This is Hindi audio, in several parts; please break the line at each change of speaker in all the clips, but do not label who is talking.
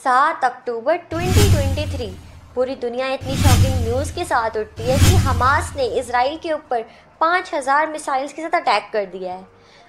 7 अक्टूबर 2023 पूरी दुनिया इतनी शॉकिंग न्यूज़ के साथ उठती है कि हमास ने इजराइल के ऊपर 5000 मिसाइल्स के साथ अटैक कर दिया है।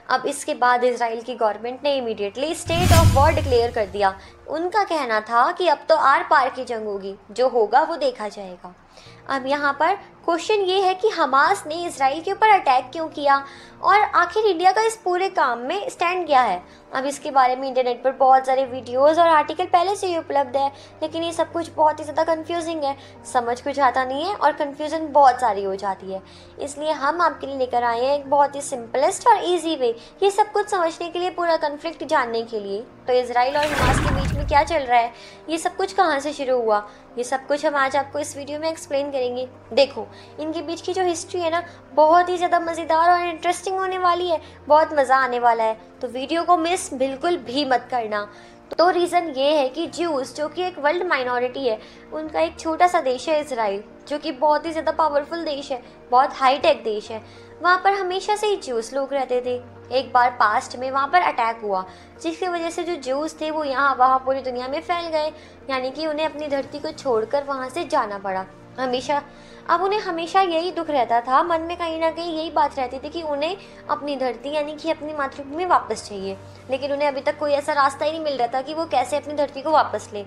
अब इसके बाद इजराइल की गवर्नमेंट ने immediately state of war declare कर दिया। उनका कहना था कि अब तो आर पार की जंग होगी, जो होगा वो देखा जाएगा। अब यहाँ पर क्वेश्चन ये है कि हमास ने इजराइल के ऊपर अटैक क्यों किया और आखिर इंडिया का इस पूरे काम में स्टैंड क्या है। अब इसके बारे में इंटरनेट पर बहुत सारे वीडियोस और आर्टिकल पहले से ही उपलब्ध है, लेकिन ये सब कुछ बहुत ही ज़्यादा कंफ्यूजिंग है, समझ कुछ आता नहीं है और कंफ्यूजन बहुत सारी हो जाती है। इसलिए हम आपके लिए लेकर आए हैं एक बहुत ही सिंपलेस्ट और ईजी वे ये सब कुछ समझने के लिए, पूरा कन्फ्लिक्ट जानने के लिए। तो इजराइल और हमास के बीच में क्या चल रहा है, ये सब कुछ कहाँ से शुरू हुआ, ये सब कुछ हम आज आपको इस वीडियो में एक्सप्लेन करेंगे। देखो, इनके बीच की जो हिस्ट्री है ना, बहुत ही ज़्यादा मज़ेदार और इंटरेस्टिंग होने वाली है, बहुत मज़ा आने वाला है, तो वीडियो को मिस बिल्कुल भी मत करना। तो रीज़न ये है कि ज्यूज़, जो कि एक वर्ल्ड माइनॉरिटी है, उनका एक छोटा सा देश है इजराइल, जो कि बहुत ही ज़्यादा पावरफुल देश है, बहुत हाईटेक देश है। वहाँ पर हमेशा से ही ज्यूज़ लोग रहते थे। एक बार पास्ट में वहाँ पर अटैक हुआ, जिसकी वजह से जो ज्यूज़ थे वो यहाँ वहाँ पूरी दुनिया में फैल गए, यानी कि उन्हें अपनी धरती को छोड़कर वहाँ से जाना पड़ा हमेशा। अब उन्हें हमेशा यही दुख रहता था, मन में कहीं ना कहीं यही बात रहती थी कि उन्हें अपनी धरती यानी कि अपनी मातृभूमि वापस चाहिए, लेकिन उन्हें अभी तक कोई ऐसा रास्ता ही नहीं मिल रहा था कि वो कैसे अपनी धरती को वापस ले।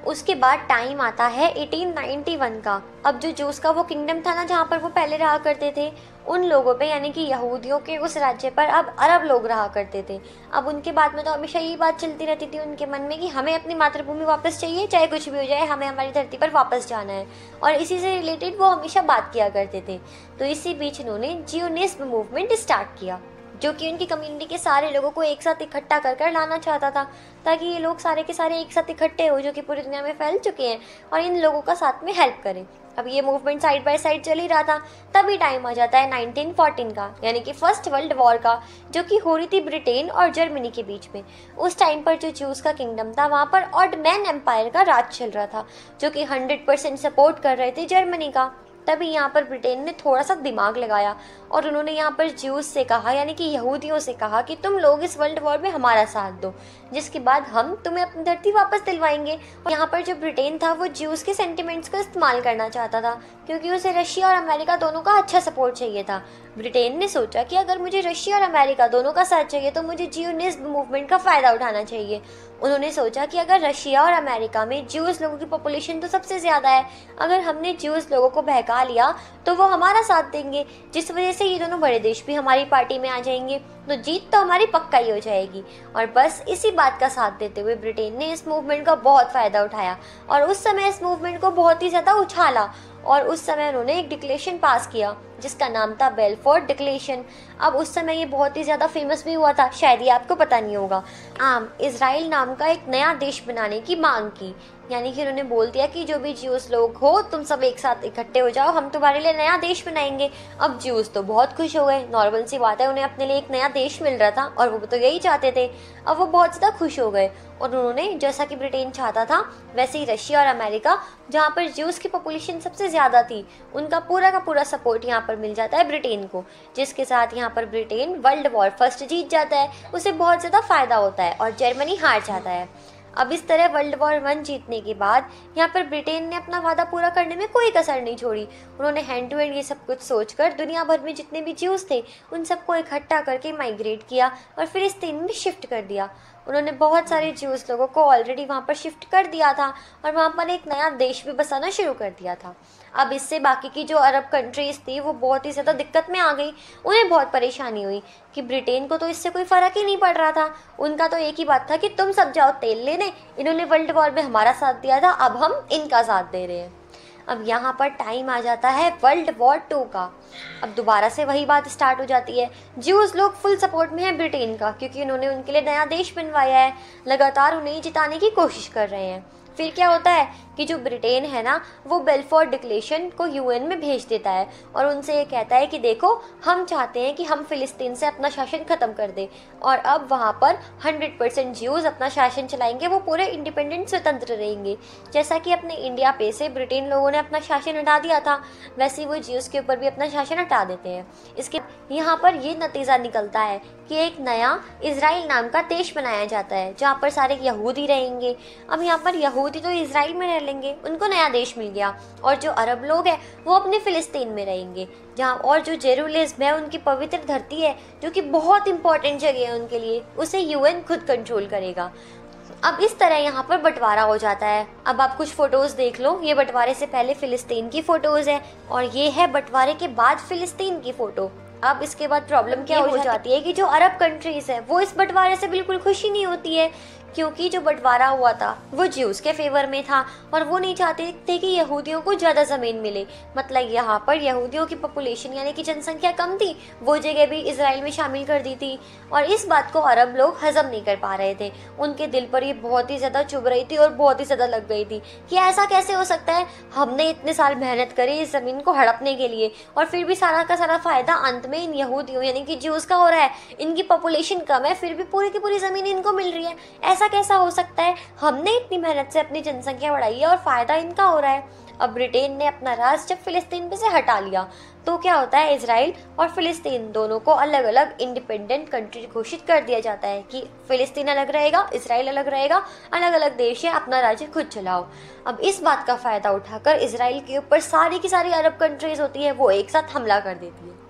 उसके बाद टाइम आता है 1891 का। अब जो जूस का वो किंगडम था ना, जहाँ पर वो पहले रहा करते थे, उन लोगों पे यानी कि यहूदियों के उस राज्य पर अब अरब लोग रहा करते थे। अब उनके बाद में तो हमेशा यही बात चलती रहती थी उनके मन में कि हमें अपनी मातृभूमि वापस चाहिए, चाहे कुछ भी हो जाए, हमें हमारी धरती पर वापस जाना है, और इसी से रिलेटेड वो हमेशा बात किया करते थे। तो इसी बीच उन्होंने जियोनिज्म मूवमेंट स्टार्ट किया, जो कि उनकी कम्युनिटी के सारे लोगों को एक साथ इकट्ठा कर लाना चाहता था, ताकि ये लोग सारे के सारे एक साथ इकट्ठे हो, जो कि पूरी दुनिया में फैल चुके हैं, और इन लोगों का साथ में हेल्प करें। अब ये मूवमेंट साइड बाय साइड चल ही रहा था। तभी टाइम आ जाता है 1914 का, यानी कि फर्स्ट वर्ल्ड वॉर का, जो कि हो रही थी ब्रिटेन और जर्मनी के बीच में। उस टाइम पर जो ज्यूज़ का किंगडम था, वहाँ पर ऑटोमन एम्पायर का राज चल रहा था, जो कि 100% सपोर्ट कर रहे थे जर्मनी का। तभी यहाँ पर ब्रिटेन ने थोड़ा सा दिमाग लगाया और उन्होंने यहाँ पर ज्यूज़ से कहा, यानी कि यहूदियों से कहा कि तुम लोग इस वर्ल्ड वॉर में हमारा साथ दो, जिसके बाद हम तुम्हें अपनी धरती वापस दिलवाएंगे। और यहाँ पर जो ब्रिटेन था वो ज्यूज़ के सेंटिमेंट्स को इस्तेमाल करना चाहता था, क्योंकि उसे रशिया और अमेरिका दोनों का अच्छा सपोर्ट चाहिए था। ब्रिटेन ने सोचा कि अगर मुझे रशिया और अमेरिका दोनों का साथ चाहिए तो मुझे जियोनिज्म मूवमेंट का फ़ायदा उठाना चाहिए। उन्होंने सोचा कि अगर रशिया और अमेरिका में ज्यूज़ लोगों की पॉपुलेशन तो सबसे ज़्यादा है, अगर हमने ज्यूज़ लोगों को बहका लिया तो वो हमारा साथ देंगे, जिस वजह से ये दोनों बड़े देश भी हमारी पार्टी में आ जाएंगे, तो जीत तो हमारी पक्का ही हो जाएगी। और बस इसी बात का साथ देते हुए ब्रिटेन ने इस मूवमेंट का बहुत फ़ायदा उठाया और उस समय इस मूवमेंट को बहुत ही ज़्यादा उछाला। और उस समय उन्होंने एक डिक्लेरेशन पास किया जिसका नाम था बेलफोर डिक्लेरेशन। अब उस समय ये बहुत ही ज़्यादा फेमस भी हुआ था, शायद ये आपको पता नहीं होगा। इजराइल नाम का एक नया देश बनाने की मांग की, यानी कि उन्होंने बोल दिया कि जो भी ज्यूज़ लोग हो, तुम सब एक साथ इकट्ठे हो जाओ, हम तुम्हारे लिए नया देश बनाएंगे। अब ज्यूज़ तो बहुत खुश हो गए, नॉर्मल सी बात है, उन्हें अपने लिए एक नया देश मिल रहा था और वो तो यही चाहते थे। अब वो बहुत ज़्यादा खुश हो गए और उन्होंने, जैसा कि ब्रिटेन चाहता था, वैसे ही रशिया और अमेरिका, जहाँ पर ज्यूज़ की पॉपुलेशन सबसे ज़्यादा थी, उनका पूरा का पूरा सपोर्ट यहाँ पर मिल जाता है ब्रिटेन को, जिसके साथ यहाँ पर ब्रिटेन वर्ल्ड वॉर फर्स्ट जीत जाता है। उसे बहुत ज़्यादा फ़ायदा होता है और जर्मनी हार जाता है। अब इस तरह वर्ल्ड वॉर 1 जीतने के बाद यहाँ पर ब्रिटेन ने अपना वादा पूरा करने में कोई कसर नहीं छोड़ी। उन्होंने हैंड टू हैंड ये सब कुछ सोचकर दुनिया भर में जितने भी ज्यूज़ थे उन सबको इकट्ठा करके माइग्रेट किया और फिलिस्तीन में शिफ्ट कर दिया। उन्होंने बहुत सारे ज्यूज़ लोगों को ऑलरेडी वहाँ पर शिफ्ट कर दिया था और वहाँ पर एक नया देश भी बसाना शुरू कर दिया था। अब इससे बाकी की जो अरब कंट्रीज़ थी वो बहुत ही ज़्यादा दिक्कत में आ गई। उन्हें बहुत परेशानी हुई कि ब्रिटेन को तो इससे कोई फ़र्क ही नहीं पड़ रहा था। उनका तो एक ही बात था कि तुम सब जाओ तेल लेने, इन्होंने वर्ल्ड वॉर में हमारा साथ दिया था, अब हम इनका साथ दे रहे हैं। अब यहाँ पर टाइम आ जाता है वर्ल्ड वॉर 2 का। अब दोबारा से वही बात स्टार्ट हो जाती है। ज्यूज़ लोग फुल सपोर्ट में हैं ब्रिटेन का, क्योंकि उन्होंने उनके लिए नया देश बनवाया है, लगातार उन्हें जिताने की कोशिश कर रहे हैं। फिर क्या होता है कि जो ब्रिटेन है ना, वो बेल्फोर डिक्लेरेशन को यूएन में भेज देता है और उनसे ये कहता है कि देखो, हम चाहते हैं कि हम फिलिस्तीन से अपना शासन ख़त्म कर दें और अब वहाँ पर 100% ज्यूज़ अपना शासन चलाएंगे, वो पूरे इंडिपेंडेंट स्वतंत्र रहेंगे। जैसा कि अपने इंडिया पे से ब्रिटेन लोगों ने अपना शासन हटा दिया था, वैसे ही वो ज्यूज़ के ऊपर भी अपना शासन हटा देते हैं। इसके यहाँ पर ये नतीजा निकलता है कि एक नया इजराइल नाम का देश बनाया जाता है जहाँ पर सारे यहूदी रहेंगे। अब यहाँ पर यहूदी तो इजराइल में रह लेंगे, उनको नया देश मिल गया, और जो अरब लोग हैं वो अपने फिलिस्तीन में रहेंगे जहाँ, और जो जेरूसलम है उनकी पवित्र धरती है जो कि बहुत इंपॉर्टेंट जगह है उनके लिए, उसे यूएन खुद कंट्रोल करेगा। अब इस तरह यहाँ पर बंटवारा हो जाता है। अब आप कुछ फ़ोटोज़ देख लो, ये बंटवारे से पहले फ़िलिस्तीन की फ़ोटोज़ है और ये है बंटवारे के बाद फ़िलिस्तीन की फ़ोटो। अब इसके बाद प्रॉब्लम क्या हो जाती है कि जो अरब कंट्रीज़ है वो इस बंटवारे से बिल्कुल खुशी नहीं होती है, क्योंकि जो बंटवारा हुआ था वो ज्यूज़ के फेवर में था और वो नहीं चाहते थे कि यहूदियों को ज़्यादा ज़मीन मिले। मतलब यहाँ पर यहूदियों की पॉपुलेशन यानी कि जनसंख्या कम थी, वो जगह भी इजराइल में शामिल कर दी थी और इस बात को अरब लोग हजम नहीं कर पा रहे थे। उनके दिल पर ये बहुत ही ज़्यादा चुभ रही थी और बहुत ही ज़्यादा लग गई थी कि ऐसा कैसे हो सकता है, हमने इतने साल मेहनत करी इस ज़मीन को हड़पने के लिए और फिर भी सारा का सारा फ़ायदा अंत में इन यहूदियों यानी कि ज्यूज़ का हो रहा है। इनकी पॉपुलेशन कम है फिर भी पूरी की पूरी ज़मीन इनको मिल रही है, ऐसा कैसा हो सकता है? हमने इतनी मेहनत से अपनी जनसंख्या बढ़ाई है और फ़ायदा इनका हो रहा है। अब ब्रिटेन ने अपना राज जब फिलिस्तीन पे से हटा लिया तो क्या होता है, इजराइल और फिलिस्तीन दोनों को अलग अलग इंडिपेंडेंट कंट्री घोषित कर दिया जाता है कि फिलिस्तीन अलग रहेगा, इजराइल अलग रहेगा, अलग अलग देश है, अपना राज्य खुद चलाओ। अब इस बात का फ़ायदा उठाकर इजराइल के ऊपर सारी की सारी अरब कंट्रीज़ होती है वो एक साथ हमला कर देती है।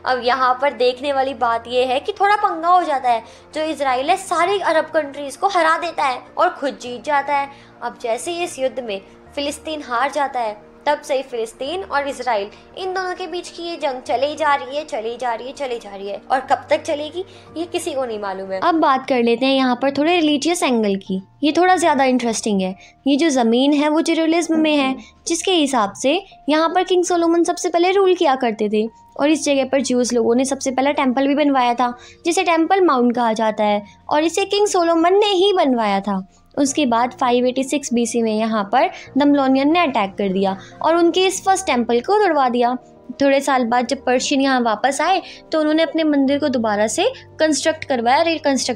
अब यहाँ पर देखने वाली बात यह है कि थोड़ा पंगा हो जाता है, जो इजराइल है सारी अरब कंट्रीज़ को हरा देता है और खुद जीत जाता है। अब जैसे इस युद्ध में फिलिस्तीन हार जाता है तब से फिलिस्तीन और इजराइल इन दोनों के बीच की ये जंग चली जा रही है और कब तक चलेगी ये किसी को नहीं मालूम है। अब बात कर लेते हैं यहाँ पर थोड़े रिलीजियस एंगल की, ये थोड़ा ज़्यादा इंटरेस्टिंग है। ये जो ज़मीन है वो जेरूसलम में है, जिसके हिसाब से यहाँ पर किंग सोलोमन सबसे पहले रूल किया करते थे और इस जगह पर ज्यूज़ लोगों ने सबसे पहला टेम्पल भी बनवाया था जिसे टेम्पल माउंट कहा जाता है और इसे किंग सोलोमन ने ही बनवाया था। उसके बाद 586 BC में यहाँ पर दमलोनियन ने अटैक कर दिया और उनके इस फर्स्ट टेम्पल को तोड़वा दिया। थोड़े साल बाद जब पर्शियन यहाँ वापस आए तो उन्होंने अपने मंदिर को दोबारा से रिकंस्ट्रक्ट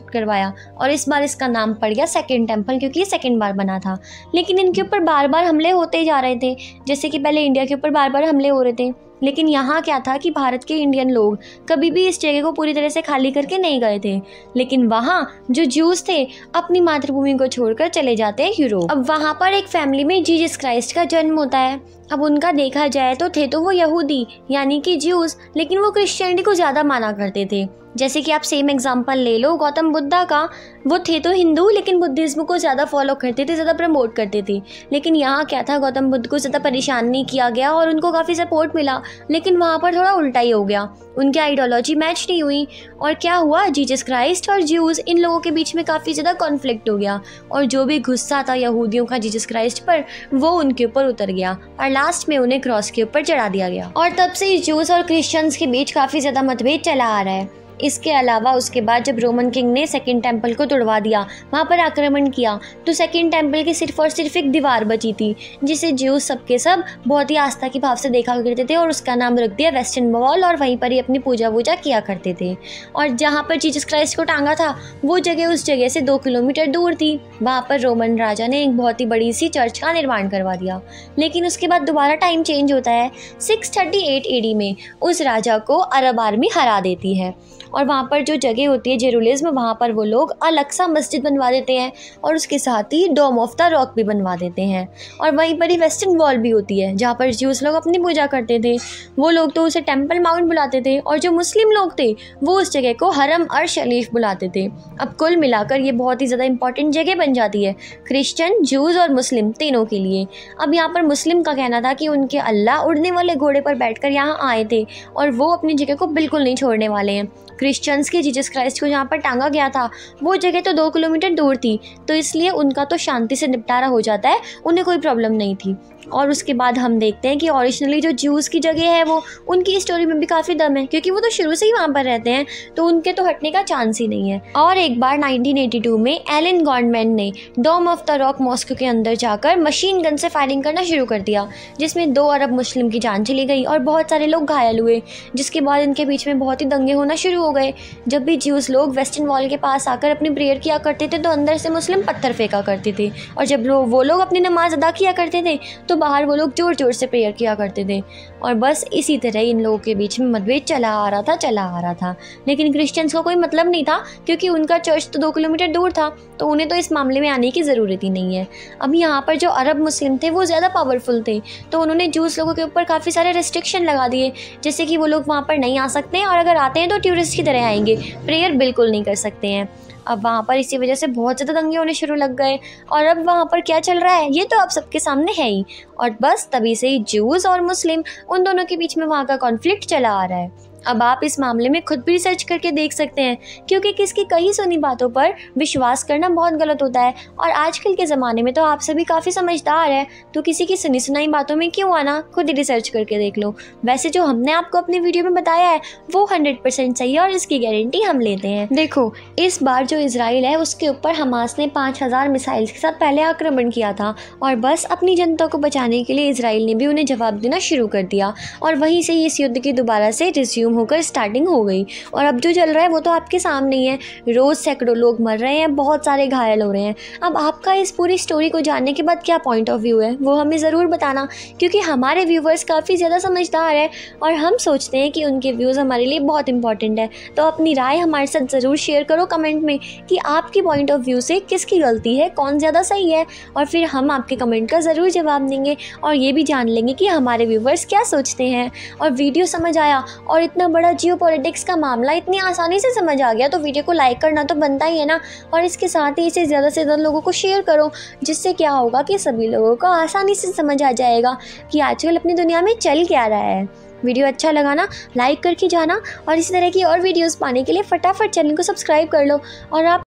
करवाया और इस बार इसका नाम पड़ गया सेकंड टेम्पल, क्योंकि ये सेकंड बार बना था। लेकिन इनके ऊपर बार बार हमले होते जा रहे थे, जैसे कि पहले इंडिया के ऊपर बार बार हमले हो रहे थे। लेकिन यहाँ क्या था कि भारत के इंडियन लोग कभी भी इस जगह को पूरी तरह से खाली करके नहीं गए थे, लेकिन वहाँ जो ज्यूज़ थे अपनी मातृभूमि को छोड़कर चले जाते हैं यूरोप। अब वहाँ पर एक फैमिली में जीसस क्राइस्ट का जन्म होता है। अब उनका देखा जाए तो थे तो वो यहूदी यानी कि ज्यूज़, लेकिन वो क्रिश्चियनिटी को ज़्यादा माना करते थे। जैसे कि आप सेम एग्जांपल ले लो गौतम बुद्धा का, वो थे तो हिंदू लेकिन बुद्धिज्म को ज़्यादा फॉलो करते थे, ज़्यादा प्रमोट करते थे। लेकिन यहाँ क्या था, गौतम बुद्ध को ज़्यादा परेशान नहीं किया गया और उनको काफ़ी सपोर्ट मिला, लेकिन वहाँ पर थोड़ा उल्टा ही हो गया, उनकी आइडियोलॉजी मैच नहीं हुई और क्या हुआ, जीसस क्राइस्ट और ज्यूज़ इन लोगों के बीच में काफ़ी ज़्यादा कॉन्फ्लिक्ट हो गया और जो भी गुस्सा था यहूदियों का जीसस क्राइस्ट पर वो उनके ऊपर उतर गया और लास्ट में उन्हें क्रॉस के ऊपर चढ़ा दिया गया और तब से ज्यूज़ और क्रिश्चियंस के बीच काफ़ी ज़्यादा मतभेद चला आ रहा है। इसके अलावा उसके बाद जब रोमन किंग ने सेकंड टेम्पल को तोड़वा दिया, वहाँ पर आक्रमण किया, तो सेकंड टेम्पल की सिर्फ और सिर्फ एक दीवार बची थी जिसे ज्यूज़ सबके सब बहुत ही आस्था की भाव से देखा करते थे और उसका नाम रख दिया वेस्टर्न वॉल और वहीं पर ही अपनी पूजा वूजा किया करते थे। और जहाँ पर जीसस क्राइस्ट को टांगा था वो जगह उस जगह से 2 किलोमीटर दूर थी। वहाँ पर रोमन राजा ने एक बहुत ही बड़ी सी चर्च का निर्माण करवा दिया। लेकिन उसके बाद दोबारा टाइम चेंज होता है, 638 AD में उस राजा को अरब आर्मी हरा देती है और वहाँ पर जो जगह होती है जेरूसलम, वहाँ पर वो लोग अलग सा मस्जिद बनवा देते हैं और उसके साथ ही डोम ऑफ द रॉक भी बनवा देते हैं और वहीं पर ही वेस्टर्न वॉल भी होती है जहाँ पर ज्यूज़ लोग अपनी पूजा करते थे। वो लोग तो उसे टेम्पल माउंट बुलाते थे और जो मुस्लिम लोग थे वो उस जगह को हरम अर शरीफ बुलाते थे। अब कुल मिलाकर ये बहुत ही ज़्यादा इंपॉर्टेंट जगह बन जाती है क्रिश्चियन, ज्यूज़ और मुस्लिम तीनों के लिए। अब यहाँ पर मुस्लिम का कहना था कि उनके अल्लाह उड़ने वाले घोड़े पर बैठकर यहाँ आए थे और वो अपनी जगह को बिल्कुल नहीं छोड़ने वाले हैं। क्रिश्चियंस के जीसस क्राइस्ट को जहाँ पर टांगा गया था वो जगह तो 2 किलोमीटर दूर थी, तो इसलिए उनका तो शांति से निपटारा हो जाता है, उन्हें कोई प्रॉब्लम नहीं थी। और उसके बाद हम देखते हैं कि ओरिजिनली जो ज्यूज़ की जगह है वो उनकी स्टोरी में भी काफ़ी दम है, क्योंकि वो तो शुरू से ही वहाँ पर रहते हैं, तो उनके तो हटने का चांस ही नहीं है। और एक बार 1982 में एलन गॉडमैन ने डोम ऑफ द रॉक मॉस्को के अंदर जाकर मशीन गन से फायरिंग करना शुरू कर दिया, जिसमें 2 अरब मुस्लिम की जान चली गई और बहुत सारे लोग घायल हुए, जिसके बाद इनके बीच में बहुत ही दंगे होना शुरू हो गए। जब भी ज्यूज़ लोग वेस्टर्न वॉल के पास आकर अपनी प्रेयर किया करते थे तो अंदर से मुस्लिम पत्थर फेंका करते थे, और जब वो लोग अपनी नमाज अदा किया करते थे तो बाहर वो लोग जोर जोर से प्रेयर किया करते थे। और बस इसी तरह इन लोगों के बीच में मतभेद चला आ रहा था। लेकिन क्रिश्चियंस को कोई मतलब नहीं था, क्योंकि उनका चर्च तो 2 किलोमीटर दूर था, तो उन्हें तो इस मामले में आने की ज़रूरत ही नहीं है। अब यहाँ पर जो अरब मुस्लिम थे वो ज़्यादा पावरफुल थे, तो उन्होंने जूस लोगों के ऊपर काफ़ी सारे रिस्ट्रिक्शन लगा दिए, जैसे कि वो लोग वहाँ पर नहीं आ सकते हैं, और अगर आते हैं तो टूरिस्ट की तरह आएंगे, प्रेयर बिल्कुल नहीं कर सकते हैं। अब वहाँ पर इसी वजह से बहुत ज़्यादा दंगे होने शुरू लग गए, और अब वहाँ पर क्या चल रहा है ये तो आप सबके सामने है ही। और बस तभी से ही ज्यूज़ और मुस्लिम उन दोनों के बीच में वहाँ का कॉन्फ्लिक्ट चला आ रहा है। अब आप इस मामले में खुद भी रिसर्च करके देख सकते हैं, क्योंकि किसकी कही सुनी बातों पर विश्वास करना बहुत गलत होता है, और आजकल के ज़माने में तो आप सभी काफ़ी समझदार है, तो किसी की सुनी सुनाई बातों में क्यों आना, खुद ही रिसर्च करके देख लो। वैसे जो हमने आपको अपनी वीडियो में बताया है वो 100% सही है, और इसकी गारंटी हम लेते हैं। देखो, इस बार जो इजराइल है उसके ऊपर हमास ने 5000 मिसाइल्स के साथ पहले आक्रमण किया था, और बस अपनी जनता को बचाने के लिए इजराइल ने भी उन्हें जवाब देना शुरू कर दिया, और वहीं से इस युद्ध की दोबारा से रिज्यूम होकर स्टार्टिंग हो गई। और अब जो चल रहा है वो तो आपके सामने ही है, रोज़ सैकड़ों लोग मर रहे हैं, बहुत सारे घायल हो रहे हैं। अब आपका इस पूरी स्टोरी को जानने के बाद क्या पॉइंट ऑफ व्यू है वो हमें ज़रूर बताना, क्योंकि हमारे व्यूवर्स काफ़ी ज़्यादा समझदार है, और हम सोचते हैं कि उनके व्यूज़ हमारे लिए बहुत इंपॉर्टेंट है। तो अपनी राय हमारे साथ ज़रूर शेयर करो कमेंट में कि आपकी पॉइंट ऑफ व्यू से किसकी गलती है, कौन ज़्यादा सही है, और फिर हम आपके कमेंट का ज़रूर जवाब देंगे, और ये भी जान लेंगे कि हमारे व्यूवर्स क्या सोचते हैं। और वीडियो समझ आया और इतना बड़ा जियोपॉलिटिक्स का मामला इतनी आसानी से समझ आ गया तो वीडियो को लाइक करना तो बनता ही है ना, और इसके साथ ही इसे ज़्यादा से ज़्यादा लोगों को शेयर करो, जिससे क्या होगा कि सभी लोगों को आसानी से समझ आ जाएगा कि आजकल अपनी दुनिया में चल क्या रहा है। वीडियो अच्छा लगा ना, लाइक करके जाना, और इसी तरह की और वीडियोस पाने के लिए फटाफट चैनल को सब्सक्राइब कर लो। और आप